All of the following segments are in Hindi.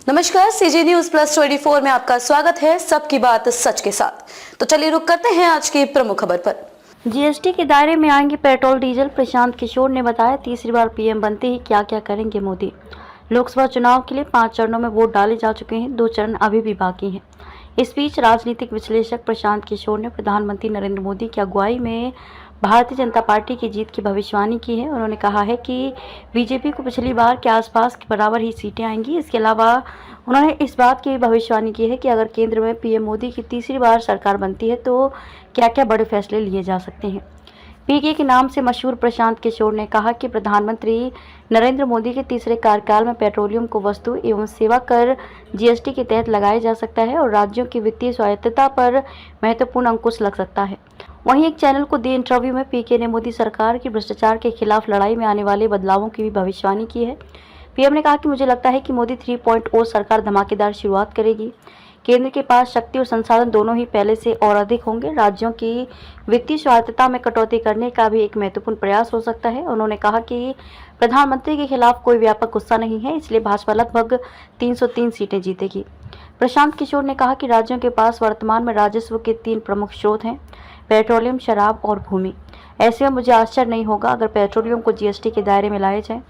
नमस्कार, सीजी न्यूज प्लस 24 में आपका स्वागत है। सबकी बात सच के साथ। तो चलिए रुक करते हैं आज की प्रमुख खबर पर। जीएसटी के दायरे में आएंगे पेट्रोल डीजल। प्रशांत किशोर ने बताया, तीसरी बार पीएम बनते ही क्या क्या करेंगे मोदी। लोकसभा चुनाव के लिए 5 चरणों में वोट डाले जा चुके हैं, 2 चरण अभी भी बाकी हैं। इस बीच राजनीतिक विश्लेषक प्रशांत किशोर ने प्रधानमंत्री नरेंद्र मोदी की अगुवाई में भारतीय जनता पार्टी की जीत की भविष्यवाणी की है। उन्होंने कहा है कि बीजेपी को पिछली बार के आसपास के बराबर ही सीटें आएंगी। इसके अलावा उन्होंने इस बात की भविष्यवाणी की है कि अगर केंद्र में पीएम मोदी की तीसरी बार सरकार बनती है तो क्या क्या बड़े फैसले लिए जा सकते हैं। पीके के नाम से मशहूर प्रशांत किशोर ने कहा कि प्रधानमंत्री नरेंद्र मोदी के तीसरे कार्यकाल में पेट्रोलियम को वस्तु एवं सेवा कर जीएसटी के तहत लगाया जा सकता है और राज्यों की वित्तीय स्वायत्तता पर महत्वपूर्ण अंकुश लग सकता है। वहीं एक चैनल को दिए इंटरव्यू में पीके ने मोदी सरकार की भ्रष्टाचार के खिलाफ लड़ाई में आने वाले बदलावों की भी भविष्यवाणी की है। पीएम ने कहा कि मुझे लगता है कि मोदी 3.0 सरकार धमाकेदार शुरुआत करेगी। केंद्र के पास शक्ति और संसाधन दोनों ही पहले से और अधिक होंगे। राज्यों की वित्तीय स्वायत्तता में कटौती करने का भी एक महत्वपूर्ण प्रयास हो सकता है। उन्होंने कहा कि प्रधानमंत्री के खिलाफ कोई व्यापक गुस्सा नहीं है, इसलिए भाजपा लगभग 303 सीटें जीतेगी। प्रशांत किशोर ने कहा कि राज्यों के पास वर्तमान में राजस्व के 3 प्रमुख स्रोत हैं, पेट्रोलियम, शराब और भूमि। ऐसे में मुझे आश्चर्य नहीं होगा अगर पेट्रोलियम को जीएसटी के दायरे में लाया जाए।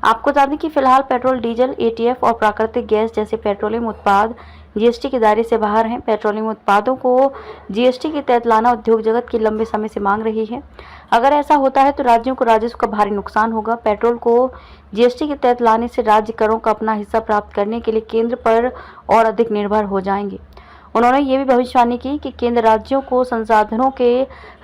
आपको बता दें कि फिलहाल पेट्रोल, डीजल, एटीएफ और प्राकृतिक गैस जैसे पेट्रोलियम उत्पाद जीएसटी के दायरे से बाहर हैं। पेट्रोलियम उत्पादों को जीएसटी के तहत लाना उद्योग जगत की लंबे समय से मांग रही है। अगर ऐसा होता है तो राज्यों को राजस्व का भारी नुकसान होगा। पेट्रोल को जीएसटी के तहत लाने से राज्य करों का अपना हिस्सा प्राप्त करने के लिए केंद्र पर और अधिक निर्भर हो जाएंगे। उन्होंने ये भी भविष्यवाणी की कि केंद्र राज्यों को संसाधनों के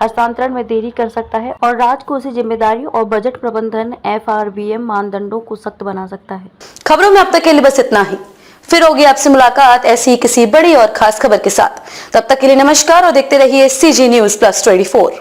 हस्तांतरण में देरी कर सकता है और राज्य को उसी जिम्मेदारियों और बजट प्रबंधन FRBM मानदंडों को सख्त बना सकता है। खबरों में अब तक के लिए बस इतना ही। फिर होगी आपसे मुलाकात ऐसी ही किसी बड़ी और खास खबर के साथ। तब तक के लिए नमस्कार और देखते रहिए सीजी न्यूज प्लस 24।